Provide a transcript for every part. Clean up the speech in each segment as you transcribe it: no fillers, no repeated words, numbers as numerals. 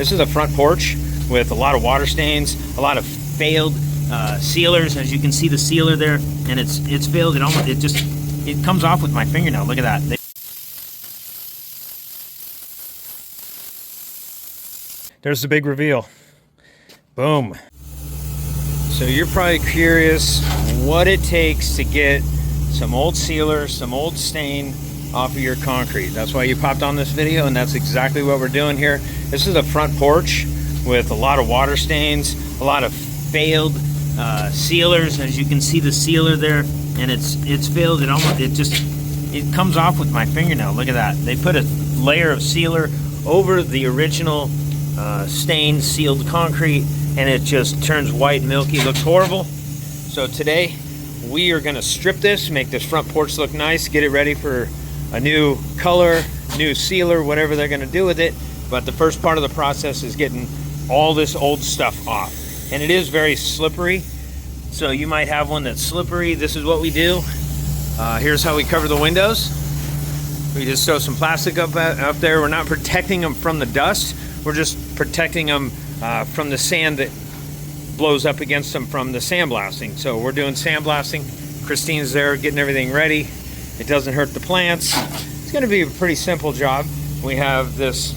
This is a front porch with a lot of water stains, a lot of failed sealers. As you can see the sealer there, and it's failed. It comes off with my fingernail. Look at that. There's the big reveal. Boom. So you're probably curious what it takes to get some old sealer, some old stain off of your concrete. That's why you popped on this video, and that's exactly what we're doing here. This is a front porch with a lot of water stains, a lot of failed sealers. As you can see the sealer there, and it's failed. It comes off with my fingernail. Look at that. They put a layer of sealer over the original stained sealed concrete, and it just turns white, milky. It looks horrible. So today we are going to strip this, make this front porch look nice, get it ready for a new color, new sealer, whatever they're going to do with it. But the first part of the process is getting all this old stuff off, and it is very slippery. So you might have one that's slippery. This is what we do. Here's how we cover the windows. We just throw some plastic up there. We're not protecting them from the dust. We're just protecting them from the sand that blows up against them from the sandblasting. So we're doing sandblasting. Christine's there getting everything ready. It doesn't hurt the plants. It's going to be a pretty simple job. We have this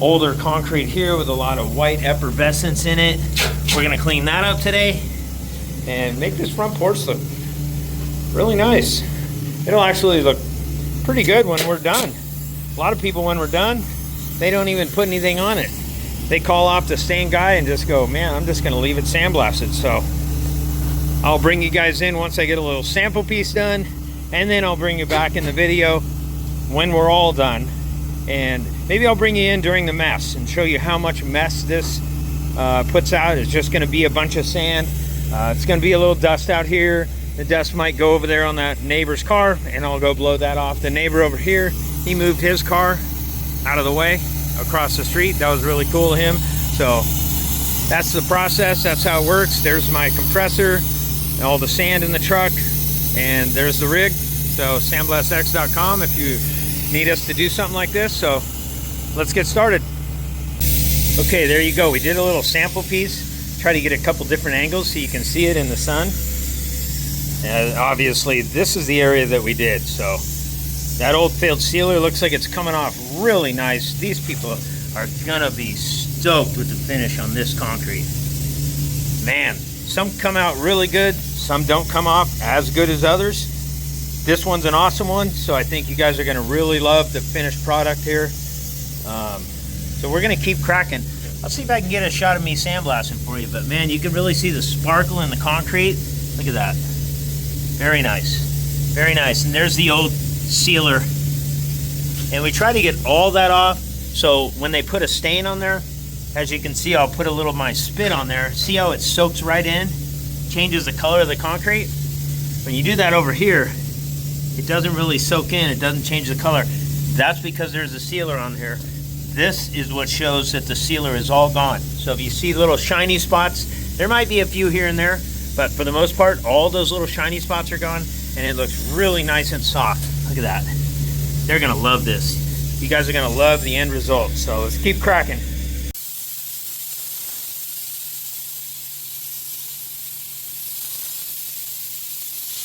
older concrete here with a lot of white effervescence in it. We're going to clean that up today and make this front porch look really nice. It'll actually look pretty good when we're done. A lot of people, when we're done, they don't even put anything on it. They call off the stain guy and just go, man, I'm just going to leave it sandblasted. So I'll bring you guys in once I get a little sample piece done, and then I'll bring you back in the video when we're all done. And maybe I'll bring you in during the mess and show you how much mess this puts out. It's just going to be a bunch of sand. It's going to be a little dust out here. The dust might go over there on that neighbor's car, and I'll go blow that off. The neighbor over here, he moved his car out of the way across the street. That was really cool of him. So that's the process. That's how it works. There's my compressor, all the sand in the truck, and there's the rig. So SANDBLASTX.com if you need us to do something like this. So let's get started. Okay, there you go. We did a little sample piece. Try to get a couple different angles so you can see it in the sun. And obviously this is the area that we did. So that old failed sealer looks like it's coming off really nice. These people are gonna be stoked with the finish on this concrete. Man, some come out really good, some don't come off as good as others. This one's an awesome one, so I think you guys are gonna really love the finished product here. So we're gonna keep cracking. I'll see if I can get a shot of me sandblasting for you, but man, you can really see the sparkle in the concrete. Look at that. Very nice. Very nice. And there's the old sealer. And we try to get all that off, so when they put a stain on there, as you can see, I'll put a little of my spit on there. See how it soaks right in? Changes the color of the concrete. When you do that over here, it doesn't really soak in. It doesn't change the color. That's because there's a sealer on here. This is what shows that the sealer is all gone. So if you see little shiny spots, there might be a few here and there, but for the most part, all those little shiny spots are gone, and it looks really nice and soft. Look at that. They're gonna love this. You guys are gonna love the end result. So let's keep cracking.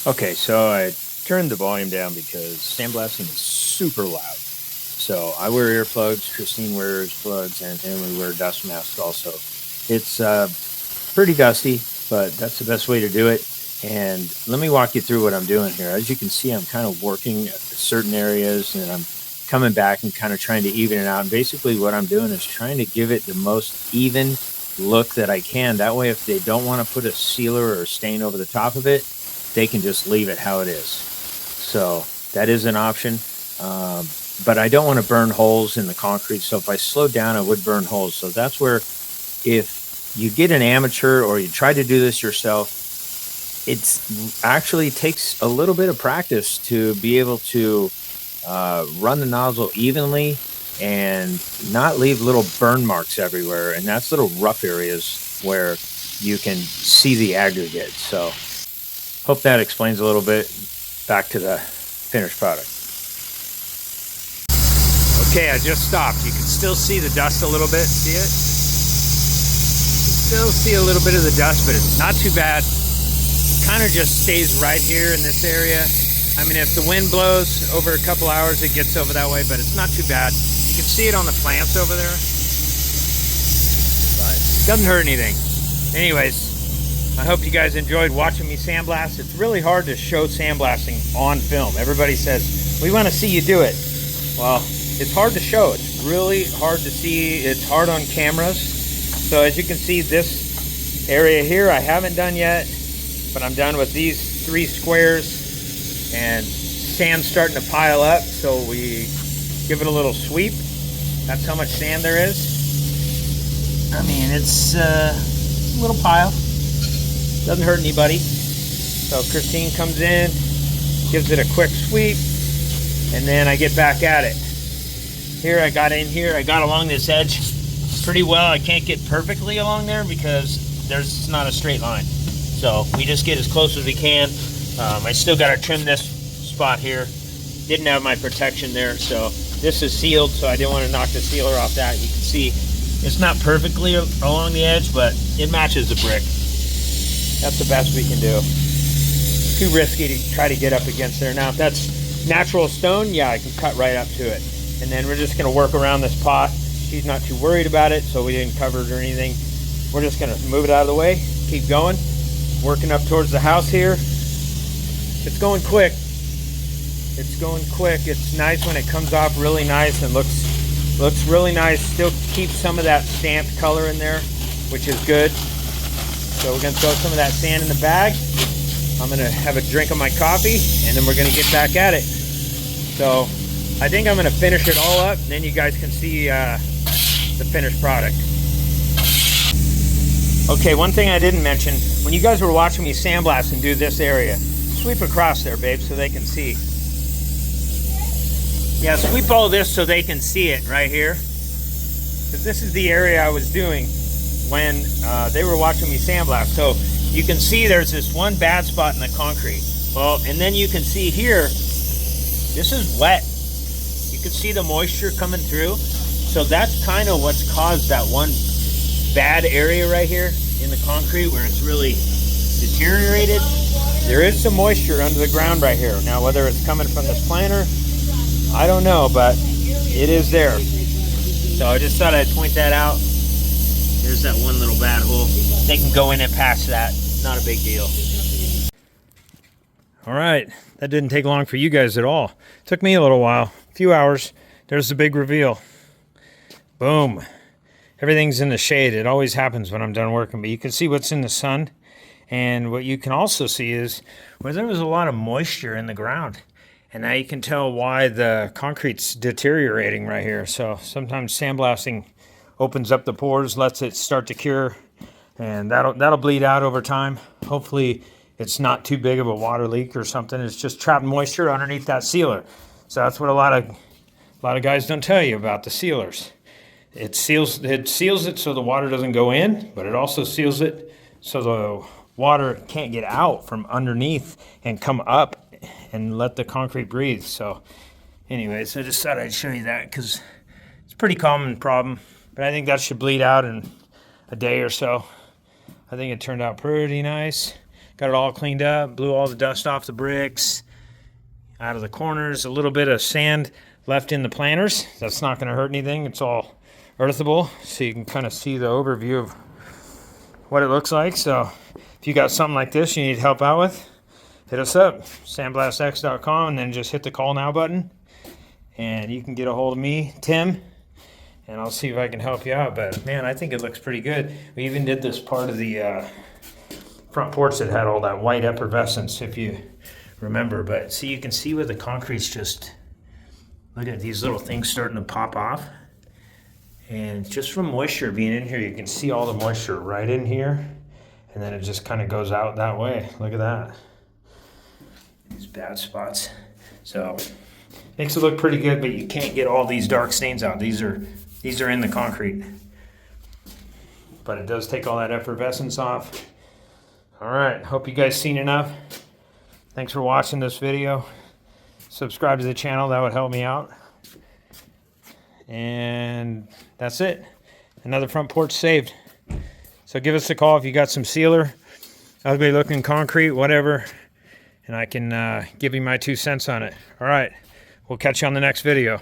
Okay, so I turned the volume down because sandblasting is super loud. So I wear earplugs, Christine wears plugs, and we wear dust masks also. It's pretty dusty, but that's the best way to do it. And let me walk you through what I'm doing here. As you can see, I'm kind of working at certain areas, and I'm coming back and kind of trying to even it out. And basically what I'm doing is trying to give it the most even look that I can. That way, if they don't want to put a sealer or a stain over the top of it, they can just leave it how it is. So that is an option. But I don't want to burn holes in the concrete. So if I slowed down, I would burn holes. So that's where, if you get an amateur or you try to do this yourself, it's actually takes a little bit of practice to be able to run the nozzle evenly and not leave little burn marks everywhere. And that's little rough areas where you can see the aggregate. So hope that explains a little bit. Back to the finished product. Okay, I just stopped. You can still see the dust a little bit. See it? You can still see a little bit of the dust, but it's not too bad. It kind of just stays right here in this area. I mean, if the wind blows over a couple hours, it gets over that way, but it's not too bad. You can see it on the plants over there. But it doesn't hurt anything. Anyways, I hope you guys enjoyed watching me sandblast. It's really hard to show sandblasting on film. Everybody says, we want to see you do it. Well, it's hard to show. It's really hard to see. It's hard on cameras. So as you can see, this area here I haven't done yet, but I'm done with these 3 squares, and sand's starting to pile up, so we give it a little sweep. That's how much sand there is. I mean, it's a little pile. Doesn't hurt anybody. So Christine comes in, gives it a quick sweep, and then I get back at it. Here I got in here, I got along this edge pretty well. I can't get perfectly along there because there's not a straight line. So we just get as close as we can. I still got to trim this spot here. Didn't have my protection there, so this is sealed, so I didn't want to knock the sealer off that. You can see it's not perfectly along the edge, but it matches the brick. That's the best we can do. Too risky to try to get up against there. Now if that's natural stone, yeah, I can cut right up to it. And then we're just going to work around this pot. She's not too worried about it, so we didn't cover it or anything. We're just going to move it out of the way, keep going, working up towards the house here. It's going quick. It's going quick. It's nice when it comes off really nice and looks really nice. Still keeps some of that stamped color in there, which is good. So we're going to throw some of that sand in the bag. I'm going to have a drink of my coffee, and then we're going to get back at it. So I think I'm going to finish it all up, and then you guys can see the finished product. Okay, one thing I didn't mention, when you guys were watching me sandblast and do this area, sweep across there, babe, so they can see. Yeah, sweep all this so they can see it right here. Because this is the area I was doing when they were watching me sandblast. So you can see there's this one bad spot in the concrete. Well, and then you can see here, this is wet. You can see the moisture coming through. So that's kind of what's caused that one bad area right here in the concrete where it's really deteriorated. There is some moisture under the ground right here. Now, whether it's coming from this planter, I don't know, but it is there. So I just thought I'd point that out. There's that one little bad hole. They can go in and patch that. Not a big deal. All right, that didn't take long for you guys at all. Took me a little while, a few hours. There's the big reveal. Boom. Everything's in the shade. It always happens when I'm done working, but you can see what's in the sun. And what you can also see is where there was a lot of moisture in the ground. And now you can tell why the concrete's deteriorating right here. So sometimes sandblasting opens up the pores, lets it start to cure, and that'll bleed out over time. Hopefully it's not too big of a water leak or something. It's just trapped moisture underneath that sealer. So that's what a lot of guys don't tell you about the sealers. It seals it so the water doesn't go in, but it also seals it so the water can't get out from underneath and come up and let the concrete breathe. So anyways, I just thought I'd show you that because it's a pretty common problem, but I think that should bleed out in a day or so. I think it turned out pretty nice. Got it all cleaned up, blew all the dust off the bricks, out of the corners, a little bit of sand left in the planters. That's not going to hurt anything. It's all earthable, so you can kind of see the overview of what it looks like. So if you got something like this you need help out with, hit us up, sandblastx.com, and then just hit the call now button, and you can get a hold of me, Tim, and I'll see if I can help you out. But man, I think it looks pretty good. We even did this part of the front porch that had all that white effervescence, if you remember. But see, you can see where the concrete's just, look at these little things starting to pop off. And just from moisture being in here, you can see all the moisture right in here. And then it just kind of goes out that way. Look at that. These bad spots. So makes it look pretty good, but you can't get all these dark stains out. These are in the concrete. But it does take all that effervescence off. All right, hope you guys seen enough. Thanks for watching this video. Subscribe to the channel, that would help me out. And that's it. Another front porch saved. So give us a call if you got some sealer, ugly looking concrete, whatever, and I can give you my 2 cents on it. All right, we'll catch you on the next video.